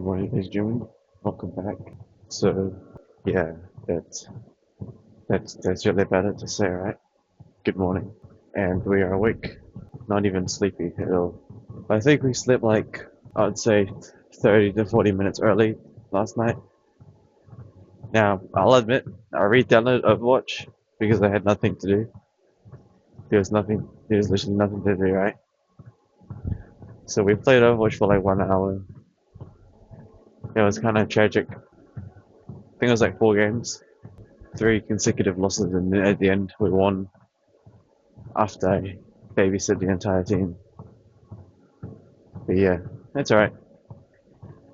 morning, ladies and gentlemen. Welcome back. So, yeah, that's that's really better to say, right? Good morning, and we are awake, not even sleepy at all. I think we slept like I'd say 30 to 40 minutes early last night. Now, I'll admit, I re-downloaded Overwatch because I had nothing to do. There was literally nothing to do, right? So we played Overwatch for like 1 hour. It was kind of tragic. I think it was like 4 games, 3 consecutive losses, and then at the end we won after I babysit the entire team. But yeah, that's alright.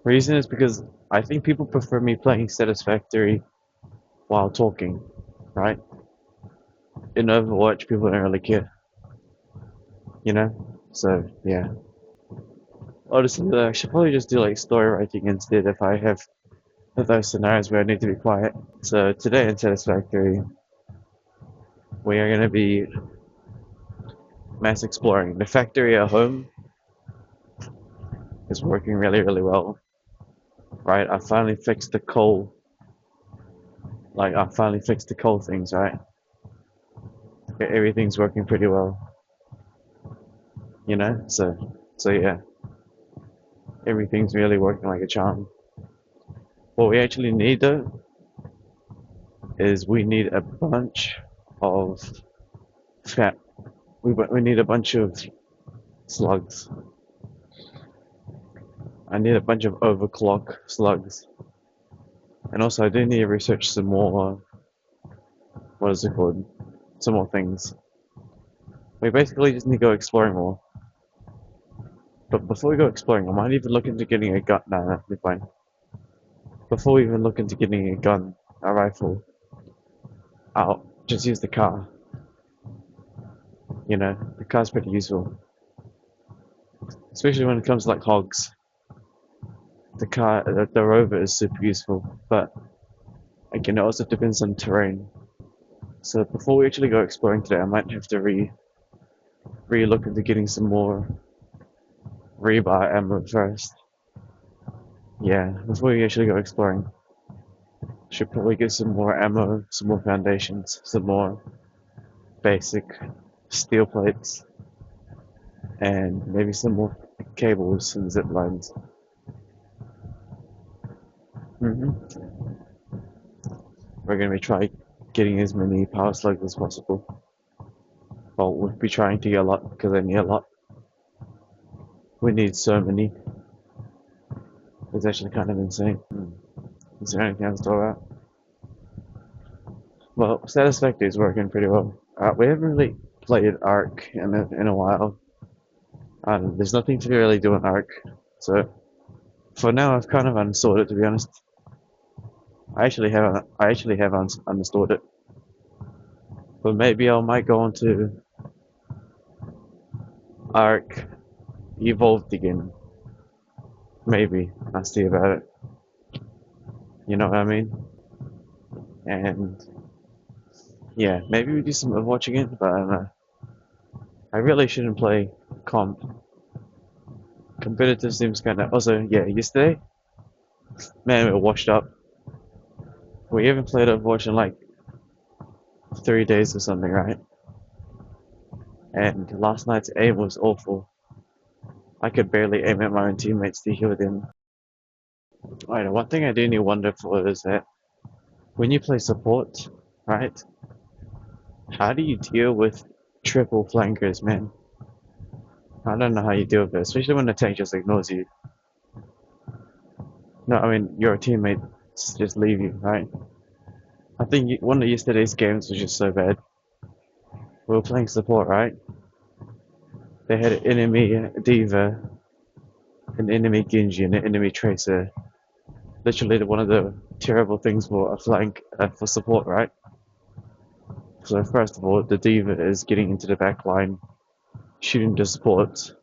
Reason is because I think people prefer me playing Satisfactory while talking, right? In Overwatch, people don't really care, you know? So yeah. Honestly, I should probably just do like story writing instead if I have those scenarios where I need to be quiet. So today in Satisfactory, we are going to be mass exploring. The factory at home is working really, really well, right? I finally fixed the coal. Like, I finally fixed the coal things, right? Everything's working pretty well, you know? So yeah, everything's really working like a charm. What we actually need though is we need a bunch of fat. We need a bunch of slugs. I need a bunch of overclock slugs. And also I do need to research some more, what is it called? Some more things. We basically just need to go exploring more. But before we go exploring, I might even look into getting a gun. Nah, that'll be fine. Before we even look into getting a gun, a rifle, I'll just use the car. You know, the car's pretty useful, especially when it comes to like hogs. The rover is super useful, but again, it also depends on terrain. So before we actually go exploring today, I might have to re-look into getting some more rebar ammo first. Yeah, before we actually go exploring, should probably get some more ammo, some more foundations, some more basic steel plates, and maybe some more cables and zip lines. hmm We're gonna be trying getting as many power slugs as possible. Well, we'll be trying to get a lot because I need a lot. We need so many. It's actually kind of insane. Is there anything else to talk about? Well, Satisfactory is working pretty well. We haven't really played Ark in a while. There's nothing to really do in Ark, so for now I've kind of uninstalled it to be honest. I actually have uninstalled it, but maybe I might go on to Ark Evolved again. Maybe I'll see about it. You know what I mean? And yeah, maybe we do some Overwatch again, but I don't know. I really shouldn't play comp. Competitive seems kind of. Also, yeah, yesterday, man, we were washed up. We haven't played Overwatch in like 3 days or something, right? And last night's aim was awful. I could barely aim at my own teammates to heal them. Right, one thing I do need to wonder for is that when you play support, right? How do you deal with triple flankers, man? I don't know how you deal with it, especially when the tank just ignores you. No, I mean your teammates just leave you, right? I think one of yesterday's games was just so bad. We were playing support, right? They had an enemy D.Va, an enemy Genji, and an enemy Tracer. Literally one of the terrible things for a flank for support, right? So first of all, the D.Va is getting into the back line, shooting the support,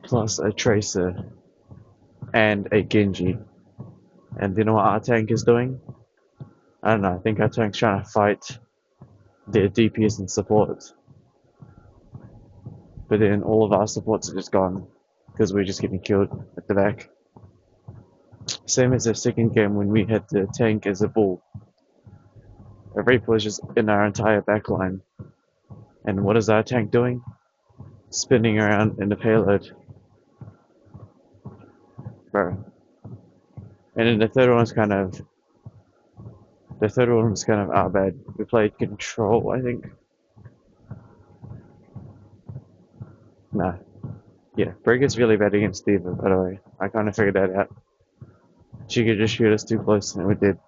plus a Tracer and a Genji. And do you know what our tank is doing? I don't know, I think our tank's trying to fight their DPS and support. But then all of our supports are just gone because we're just getting killed at the back. Same as the second game when we had the tank as a bull. A Reaper was just in our entire backline. And what is our tank doing? Spinning around in the payload. Bro. And then the third one was kind of our bad. We played control, I think. Nah. Yeah, Brig is really bad against Diva, by the way. I kind of figured that out. She could just shoot us too close, and we did.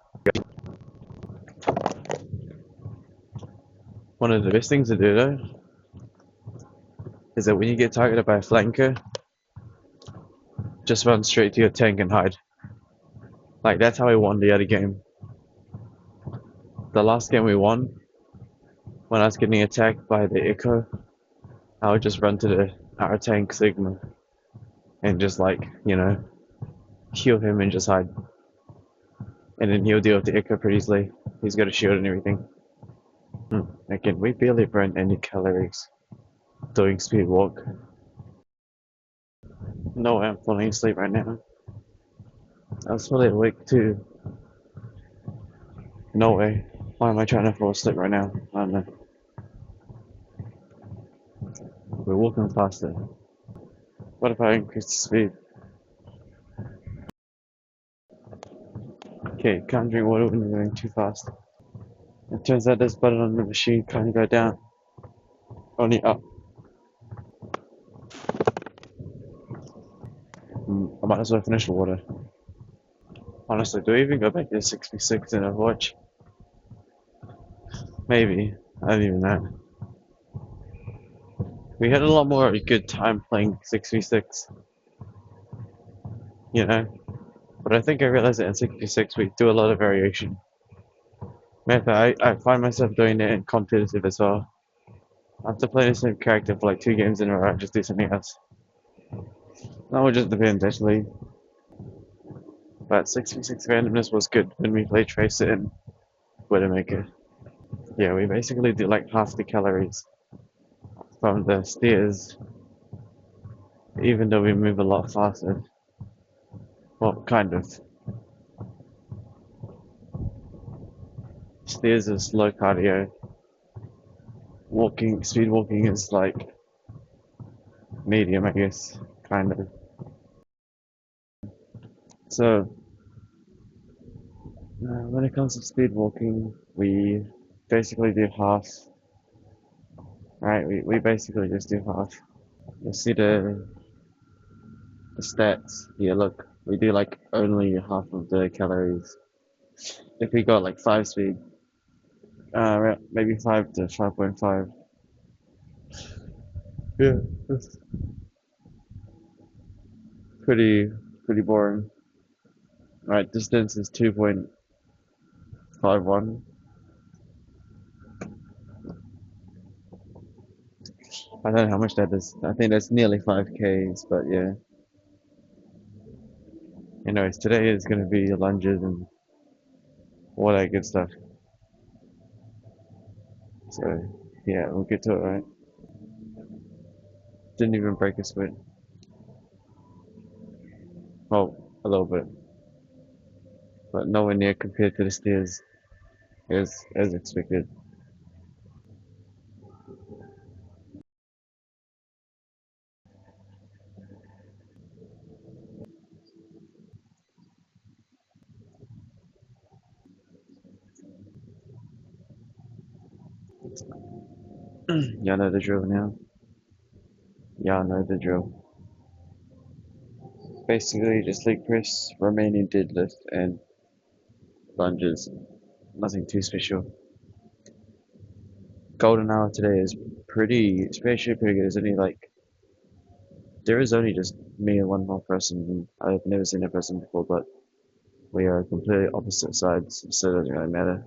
One of the best things to do, though, is that when you get targeted by a flanker, just run straight to your tank and hide. Like, that's how we won the other game. The last game we won, when I was getting attacked by the Echo, I would just run to our tank Sigma and just, like, heal him and just hide. And then he'll deal with the Echo pretty easily. He's got a shield and everything. Again, we barely burned any calories doing speed walk. No way I'm falling asleep right now. I was fully awake too. No way. Why am I trying to fall asleep right now? I don't know. We're walking faster. What if I increase the speed? Okay, can't drink water when you're going too fast. It turns out this button on the machine can't go down, only up. I might as well finish the water. Honestly, do we even go back to 6v6 in Overwatch? Maybe. I don't even know. We had a lot more good time playing 6v6. But I think I realized that in 6v6 we do a lot of variation. I find myself doing it in competitive as well. After playing the same character for like 2 games in a row, I just do something else. That would just depend actually. But 6v6 randomness was good when we played Tracer and Widowmaker. Yeah, we basically do like half the calories from the stairs, even though we move a lot faster. Well, kind of. Stairs is low cardio. Speed walking is like medium, I guess, kind of. So, when it comes to speed walking, we basically do half. Right, we basically just do half. You see the stats. Yeah, look, we do like only half of the calories. If we got like 5 speed, maybe 5 to 5.5. Yeah, that's pretty boring. Right, distance is 2.51. I don't know how much that is. I think that's nearly 5Ks, but yeah. Anyways, today is going to be lunges and all that good stuff. So, yeah, we'll get to it, right? Didn't even break a sweat. Well, a little bit, but nowhere near compared to the stairs as expected. Y'all know the drill now. Y'all know the drill. Basically, just leg press, Romanian deadlift, and lunges. Nothing too special. Golden hour today is especially pretty good. There is only just me and one more person. And I've never seen a person before, but we are completely opposite sides, so it doesn't really matter.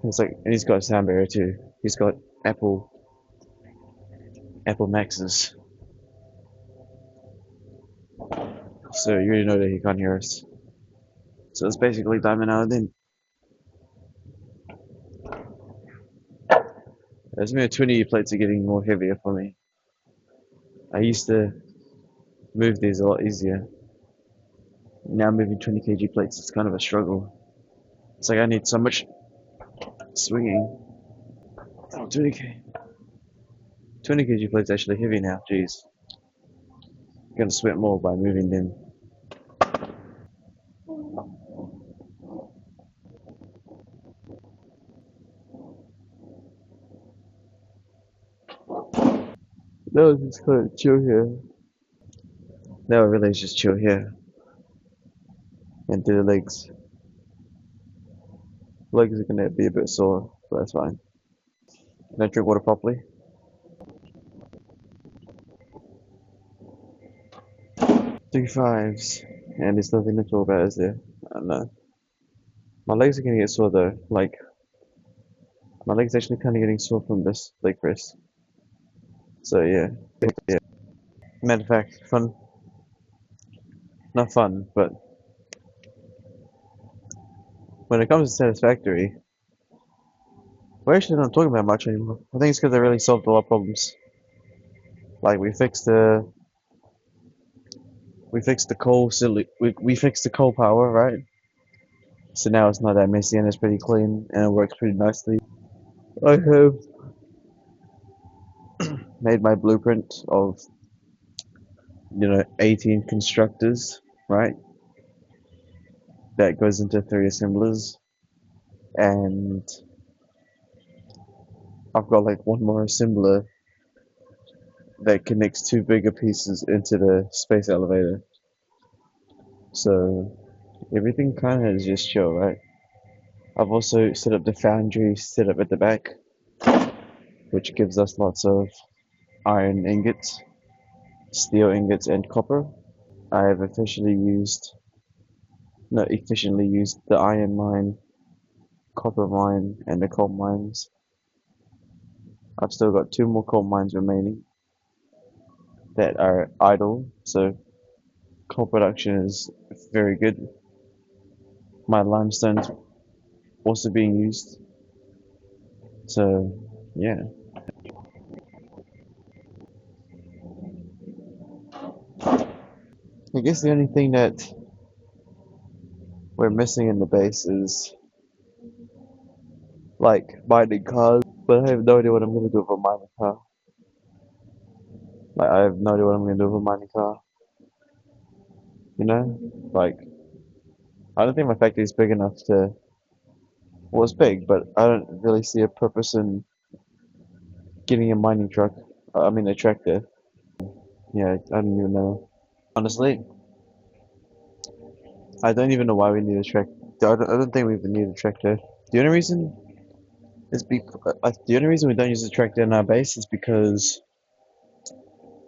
And he's got a sound barrier too. He's got Apple Maxes, so you already know that he can't hear us. So it's basically Diamond Hour then. Those mere 20 plates are getting more heavier for me. I used to move these a lot easier. Now moving 20 kg plates is kind of a struggle. It's like I need so much swinging. Oh, 20 kg plates actually heavy now. Jeez, gonna sweat more by moving them. No, just kind of chill here. No, really, just chill here and do the legs. Legs are gonna be a bit sore, but that's fine. Can I drink water properly? 3 5s, and there's nothing to talk about, is there? I don't know. My legs are gonna get sore though. Like, my legs actually kind of getting sore from this leg press. So yeah, yeah. Matter of fact, fun, not fun, but when it comes to satisfactory, we're actually not talking about much anymore. I think it's because they really solved a lot of problems. Like we fixed the coal silly we fixed the coal power, right? So now it's not that messy and it's pretty clean and it works pretty nicely. I have made my blueprint of 18 constructors, right? That goes into 3 assemblers, and I've got like one more assembler that connects two bigger pieces into the space elevator. So everything kind of is just chill, right? I've also set up the foundry set up at the back, which gives us lots of iron ingots, steel ingots, and copper. I have efficiently used the iron mine, copper mine, and the coal mines. I've still got two more coal mines remaining that are idle, so coal production is very good. My limestone's also being used, so yeah. I guess the only thing that we're missing in the base is like mining cars, but I have no idea what I'm gonna do with a mining car. Like I have no idea what I'm gonna do with a mining car. You know, like I don't think my factory is big enough to. Well, it's big, but I don't really see a purpose in getting a mining truck. I mean, a tractor. Yeah, I don't even know. Honestly, I don't even know why we need a tractor. I don't think we even need a tractor. The only reason the only reason we don't use a tractor in our base is because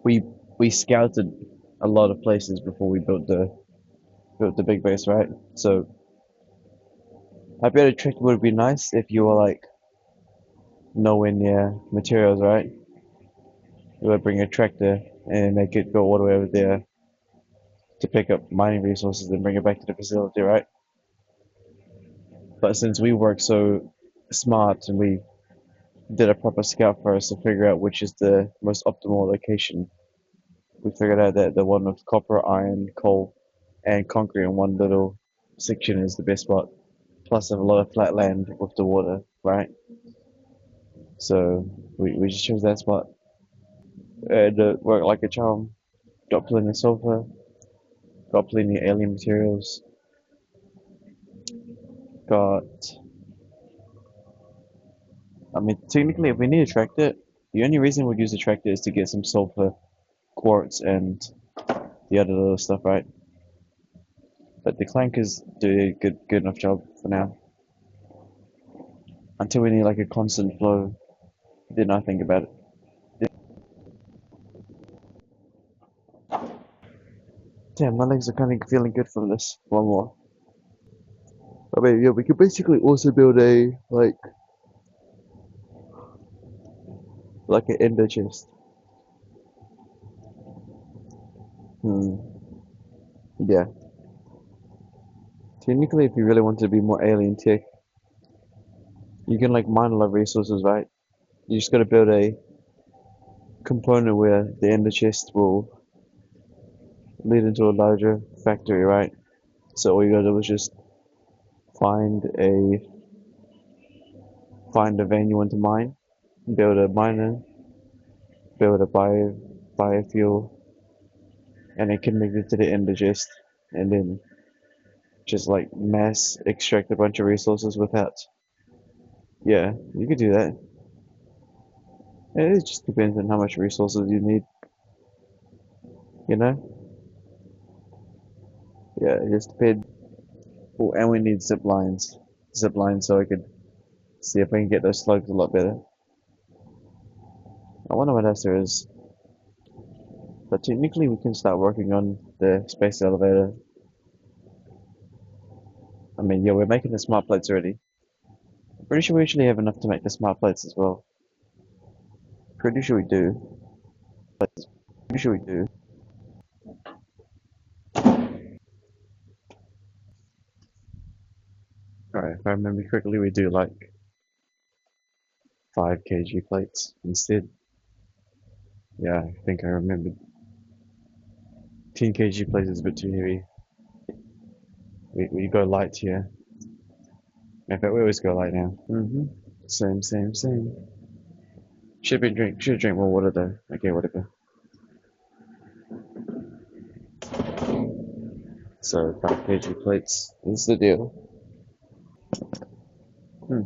we we scouted a lot of places before we built the big base, right? So I bet a tractor would be nice if you were like nowhere near materials, right? You would bring a tractor and make it go all the way over there to pick up mining resources and bring it back to the facility, right? But since we work so smart and we did a proper scout first to figure out which is the most optimal location, we figured out that the one with copper, iron, coal, and concrete in one little section is the best spot. Plus, have a lot of flat land with the water, right? So we just chose that spot. And it worked like a charm. Got plenty of sulfur, got plenty of alien materials, got. I mean, technically, if we need a tractor, the only reason we'd use a tractor is to get some sulfur, quartz, and the other little stuff, right? But the clankers do a good enough job for now. Until we need like a constant flow, then I think about it. Damn, my legs are kind of feeling good from this. One more. I mean, yeah, we could basically also build a like an ender chest. Hmm. Yeah. Technically, if you really want to be more alien tech, you can like mine a lot of resources, right? You just got to build a component where the ender chest will lead into a larger factory, right? So all you gotta do is just find a find a vein you want to mine, build a miner, build a biofuel, and then connect it to the ender chest, and then just like mass extract a bunch of resources without. Yeah, you could do that. It just depends on how much resources you need, you know? Yeah, it just depends. Oh, and we need zip lines. Zip lines so I could see if I can get those slugs a lot better. I wonder what else there is. But technically we can start working on the space elevator. I mean, yeah, we're making the smart plates already. Pretty sure we actually have enough to make the smart plates as well. Pretty sure we do. Pretty sure we do. Alright, if I remember correctly, we do like 5 kg plates instead. Yeah, I think I remembered. 10 kg plates is a bit too heavy. We go light here. In fact, we always go light now. Same. Should drink more water though. Okay, whatever. So 5 kg plates is the deal. Hmm.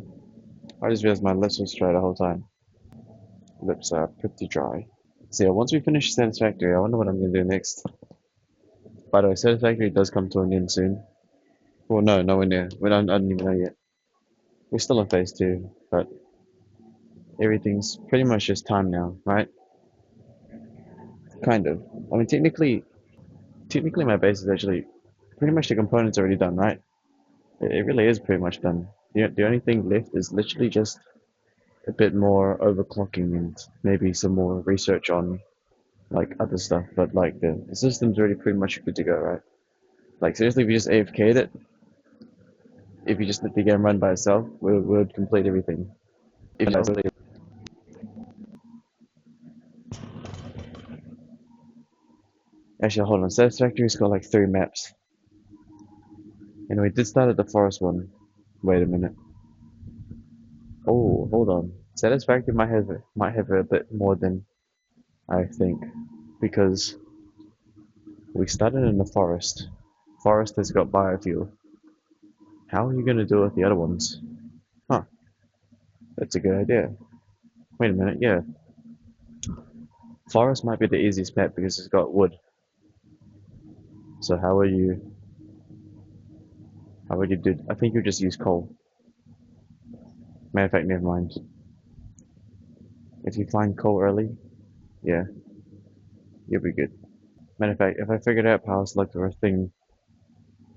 I just realized my lips was dry the whole time. Lips are pretty dry. So yeah, once we finish Satisfactory, I wonder what I'm gonna do next. By the way, Satisfactory does come to an end soon. Well, no, nowhere near. I don't even know yet. We're still in phase 2, but everything's pretty much just time now, right? Kind of. I mean, technically my base is actually pretty much the components already done, right? It really is pretty much done. The only thing left is literally just a bit more overclocking and maybe some more research on like other stuff. But like the system's already pretty much good to go, right? Like seriously, if you just AFK'd it, if you just let the game run by itself, we would complete everything. If you know, actually, hold on. Satisfactory's got like 3 maps, and we did start at the forest one. Wait a minute. Oh, hold on. Satisfactory might have a bit more than I think, because we started in the forest. Forest has got biofuel. How are you gonna do it with the other ones? Huh, that's a good idea. Wait a minute, yeah. Forest might be the easiest map because it's got wood. So how would you do, I think you just use coal. Matter of fact, never mind. If you find coal early, yeah, you'll be good. Matter of fact, if I figured out power selector a thing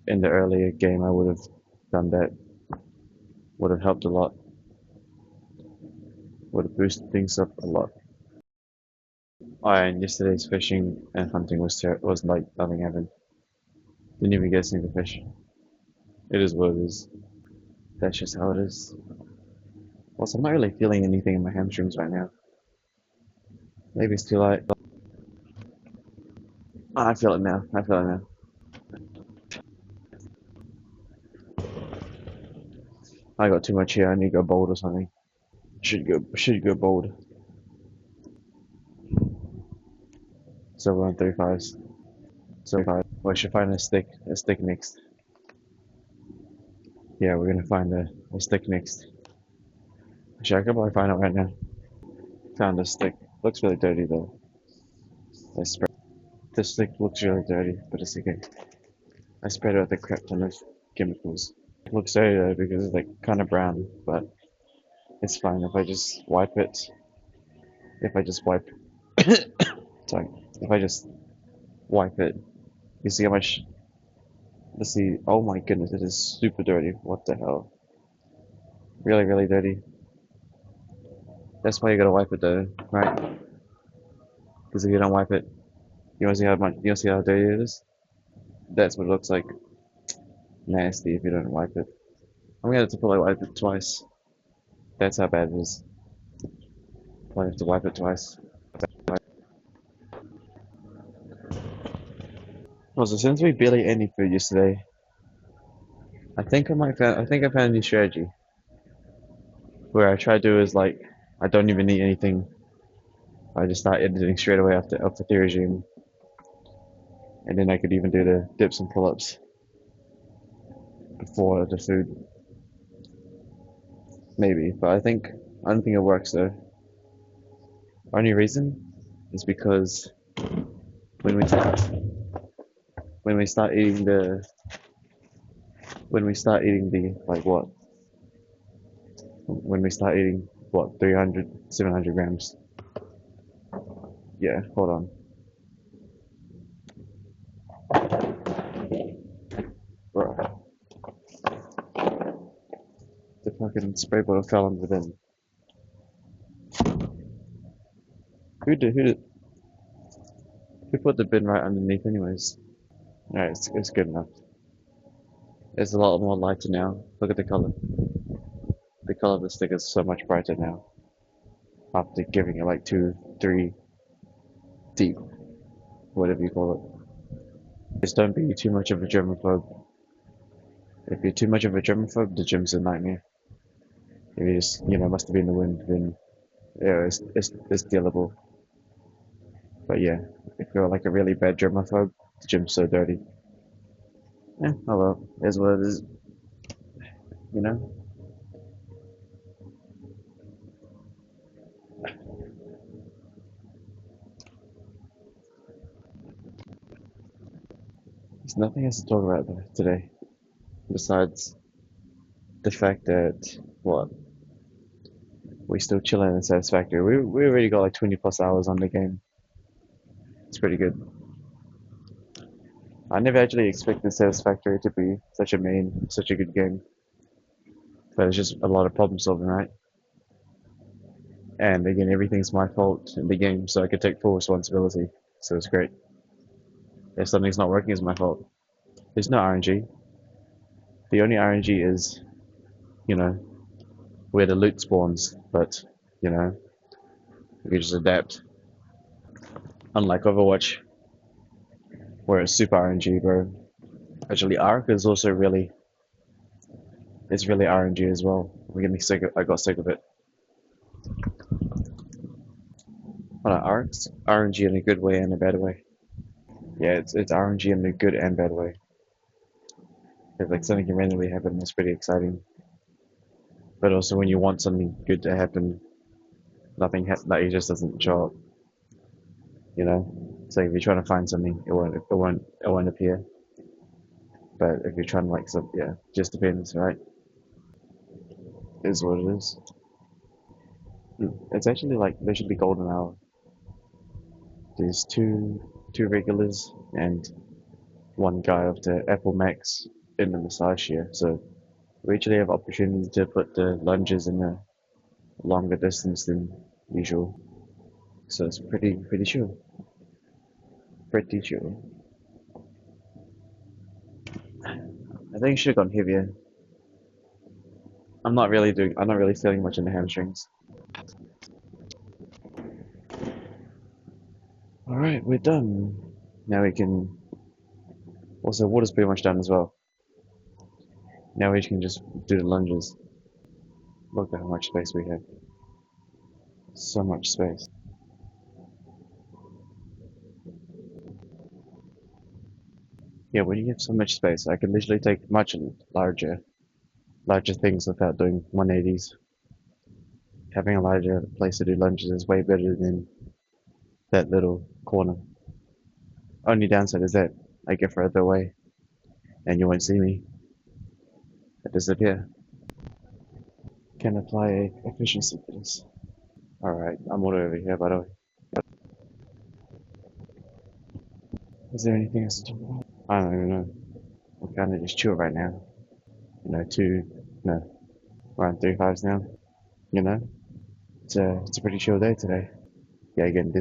in the earlier game, I would have done that. Would have helped a lot. Would have boosted things up a lot. Oh, and yesterday's fishing and hunting was like nothing happened. Didn't even get a single fish. It is what it is. That's just how it is. Also, I'm not really feeling anything in my hamstrings right now. Maybe it's too late. Ah, I feel it now. I feel it now. I got too much here. I need to go bold or something. Should go bold. So we're on 35s. So we should find a stick next. Yeah, we're gonna find a stick next. Actually, I could probably find it right now. Found a stick. Looks really dirty though. I spread. This stick looks really dirty, but it's okay. I sprayed it with a crap ton of chemicals. It looks dirty though because it's like kind of brown, but it's fine if I just wipe it. If I just wipe, sorry, if I just wipe it, you see how much. Let's see. Oh my goodness, it is super dirty. What the hell? Really, really dirty. That's why you gotta wipe it though, right? Because if you don't wipe it, you wanna see how much. You wanna see how dirty it is? That's what it looks like. Nasty if you don't wipe it. I'm gonna have to probably wipe it twice. That's how bad it is. Probably have to wipe it twice. Also, since we barely ate any food yesterday, I think I found a new strategy where I try to do is like I don't even need anything. I just start editing straight away after the regime, and then I could even do the dips and pull-ups before the food, maybe. But I don't think it works though. Only reason is because when we when we start eating the when we start eating the like what when we start eating what 300 700 grams. Yeah, hold on. Bro, the fucking spray bottle fell on the bin. Who who put the bin right underneath anyways? Alright, it's good enough. It's a lot more lighter now. Look at the color. The color of the stick is so much brighter now. After giving it like 2, 3 deep, whatever you call it. Just don't be too much of a germaphobe. If you're too much of a germaphobe, the gym's a nightmare. If you just, must have been the wind, then yeah, it's dealable. But yeah, if you're like a really bad germaphobe, the gym's so dirty. Yeah, oh well, is what it is, you know? There's nothing else to talk about today, besides the fact that, what, we still chilling in Satisfactory. We already got like 20 plus hours on the game. It's pretty good. I never actually expected Satisfactory to be such a good game. But it's just a lot of problem solving, right? And again, everything's my fault in the game, so I could take full responsibility. So it's great. If something's not working, it's my fault. There's no RNG. The only RNG is, you know, where the loot spawns. But, you know, you just adapt. Unlike Overwatch, where it's super RNG, bro. Actually, Ark is also it's really RNG as well. I got sick of it. But Ark's RNG in a good way and a bad way. Yeah, it's RNG in a good and bad way. If like something can randomly happen, that's pretty exciting. But also when you want something good to happen, like it just doesn't show up. You know, so if you're trying to find something, it won't appear. But if you're trying to like some, yeah, just depends, right? Is what it is. It's actually like there should be golden hour. There's two regulars and one guy of the Apple Max in the massage here, so we actually have opportunity to put the lunges in a longer distance than usual. So it's pretty chill. Pretty chill. I think I should have gone heavier. I'm not really feeling much in the hamstrings. Alright, we're done. Now we can, also water's pretty much done as well. Now we can just do the lunges. Look at how much space we have. So much space. Yeah, when you have so much space, I can literally take much larger things without doing 180s. Having a larger place to do lunges is way better than that little corner. Only downside is that I get further away and you won't see me. I disappear. Can apply a efficiency to this. Alright, I'm all over here by the way. Is there anything else to talk about? I don't even know. I'm kinda just chill right now. You know, no, around 3 5s now. You know? It's a pretty chill day today. Yeah, again,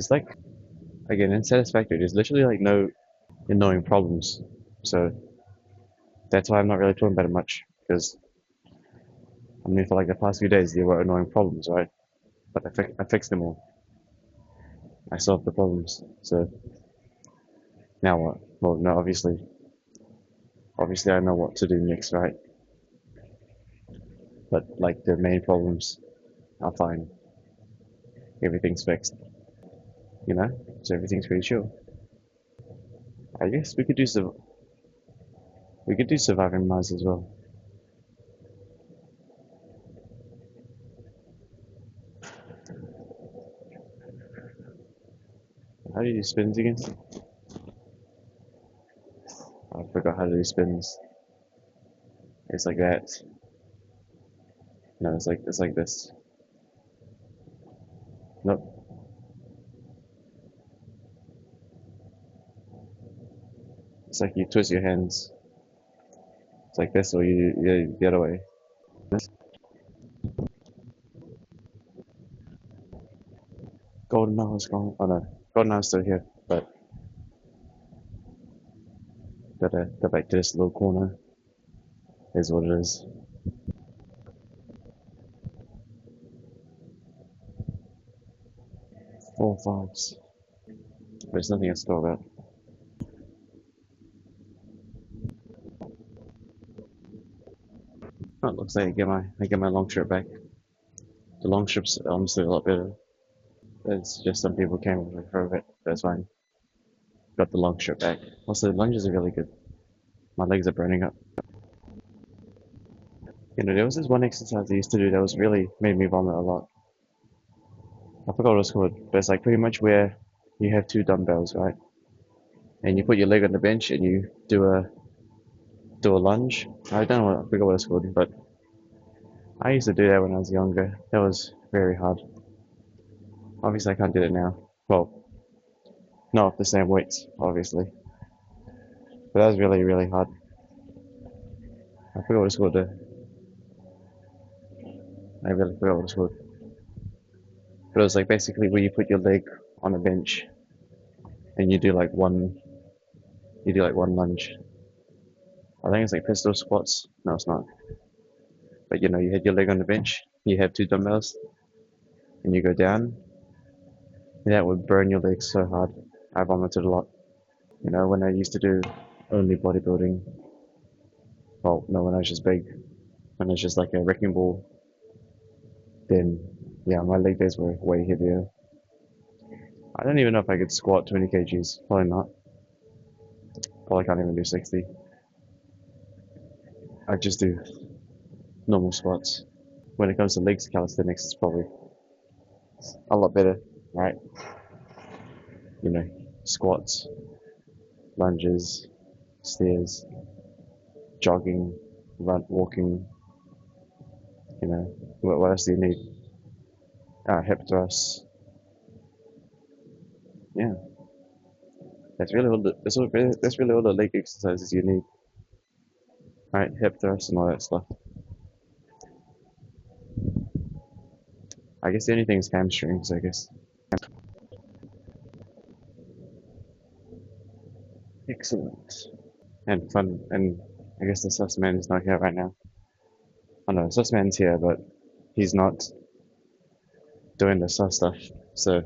in Satisfactory, there's literally like no annoying problems. So that's why I'm not really talking about it much. Because, I mean, for like the past few days, there were annoying problems, right? But I fixed them all. I solved the problems. So now what? Well, no, obviously I know what to do next, right? but like the main problems are fine. Everything's fixed, you know? So everything's pretty chill. I guess we could do surviving Mars as well. How do you do spins again? I forgot how to do spins. It's like that. No, it's like this. Nope. It's like you twist your hands. It's like this, or you the other way. This golden hour is gone. Oh no, golden hour's still here, but gotta go back to this little corner. Is what it is. Four fives. There's nothing else to talk about. Oh, it looks like I get my long shirt back. The long shirt's honestly a lot better. It's just some people came over for it. That's fine. Got the long shirt back. Also, the lunges are really good. My legs are burning up. You know, there was this one exercise I used to do that was really made me vomit a lot. I forgot what it's called, but it's like pretty much where you have two dumbbells, right? And you put your leg on the bench and you do a lunge. I don't know I forgot what it's called, but I used to do that when I was younger. That was very hard. Obviously, I can't do it now. Well, not with the same weights, obviously. But that was really, really hard. I forgot what it's called. I really forgot what it's called. But it was like basically where you put your leg on a bench and you do like one lunge. I think it's like pistol squats. No, it's not. But you know, you had your leg on the bench, you have two dumbbells, and you go down. And that would burn your legs so hard. I vomited a lot. You know, when I used to do only bodybuilding. Well, no, when I was just big. When I was just like a wrecking ball, then yeah, my leg days were way heavier. I don't even know if I could squat 20 kgs. Probably not. Probably can't even do 60. I just do normal squats. When it comes to legs calisthenics, it's probably a lot better, right? You know, squats, lunges, stairs, jogging, walking. You know, what else do you need? Hip thrusts. Yeah, that's really all the leg exercises you need, right? Hip thrusts and all that stuff. I guess the only thing is hamstrings. I guess. Excellent and fun. And I guess the sus man is not here right now. Oh no, sus man's here, but he's not doing the sus stuff. So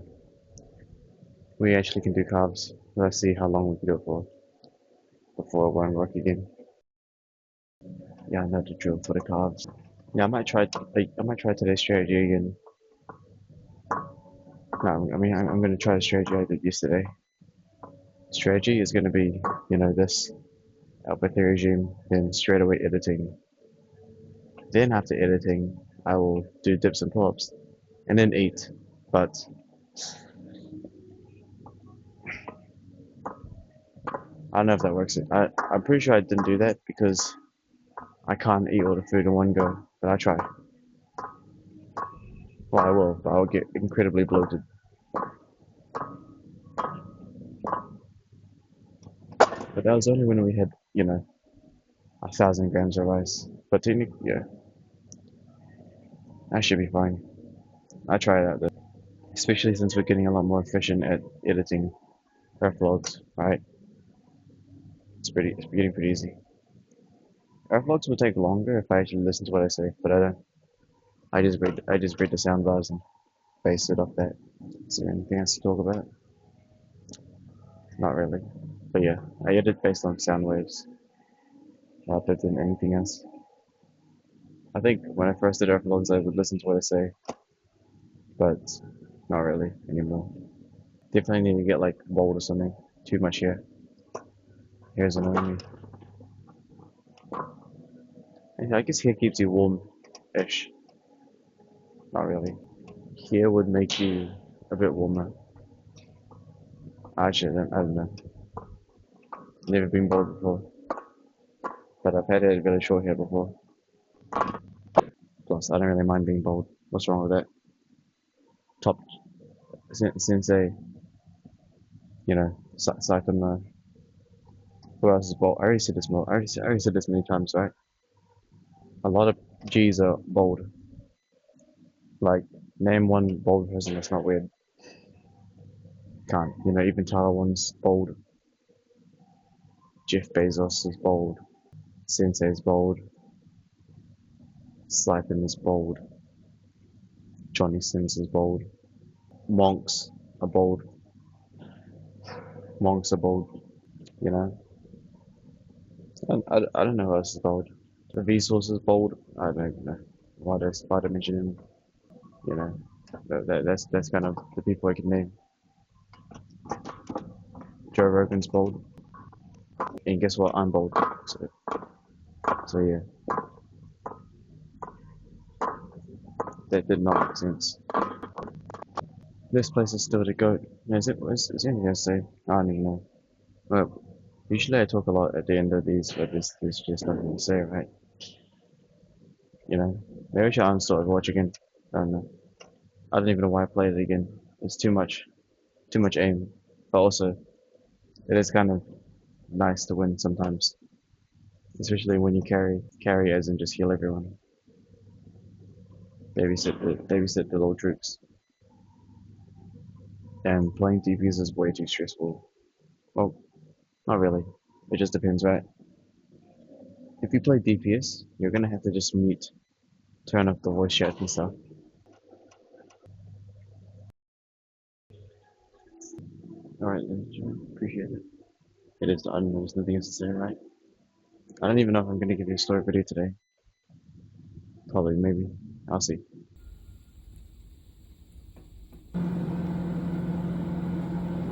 we actually can do calves. Let's see how long we can do it for before it won't work again. Yeah, I know the drill for the calves. Yeah, I might try today's strategy again. No, I mean I'm gonna try the strategy I did yesterday. Strategy is gonna be, you know, this out with the regime, then straight away editing. Then after editing, I will do dips and pull-ups, and then eat. But I don't know if that works. I'm pretty sure I didn't do that because I can't eat all the food in one go. But I try. Well, I will, but I'll get incredibly bloated. But that was only when we had, you know, 1,000 grams of rice. But technically, yeah, that should be fine. I try it out though, especially since we're getting a lot more efficient at editing our vlogs, right? It's getting pretty easy. Our vlogs will take longer if I actually listen to what I say, but I don't. I just read the sound bars and base it off that. Is there anything else to talk about? Not really. But yeah, I edit based on sound waves rather than anything else. I think when I first did Earthlogs, I would listen to what I say, but not really anymore. Definitely need to get like bold or something. Too much here. Here's annoying me. I guess here keeps you warm-ish. Not really. Here would make you a bit warmer. Actually, I don't know. Never been bold before, but I've had it really short here before. Plus, I don't really mind being bold. What's wrong with that? Top Sensei, you know, Saitama. Who else is bold? I already said this more. I already said this many times, right? A lot of G's are bold. Like, name one bold person that's not weird. Can't. You know, even Tyler one's bold. Jeff Bezos is bold. Sensei is bold. Slythan is bold. Johnny Sins is bold. Monks are bold. Monks are bold. You know. I don't know who else is bold. The Vsauce is bold. I don't know. Why does Spider mention him? You know. That's kind of the people I can name. Joe Rogan's bold. And guess what? I'm bold. So yeah. That did not make sense. This place is still to go. No, is anything gonna say? I don't even know. Well, usually I talk a lot at the end of these, but there's just nothing to say, right? You know? Maybe I should uninstall Overwatch again. I don't know. I don't even know why I played it again. It's too much aim. But also, it is kind of nice to win sometimes. Especially when you carry as in just heal everyone. Babysit the little troops. And playing DPS is way too stressful. Well, not really. It just depends, right? If you play DPS, you're gonna have to just mute, turn off the voice chat and stuff. Alright, appreciate it. It is, I don't know, there's nothing else to say, right? I don't even know if I'm gonna give you a story video today. Probably, maybe. I'll see.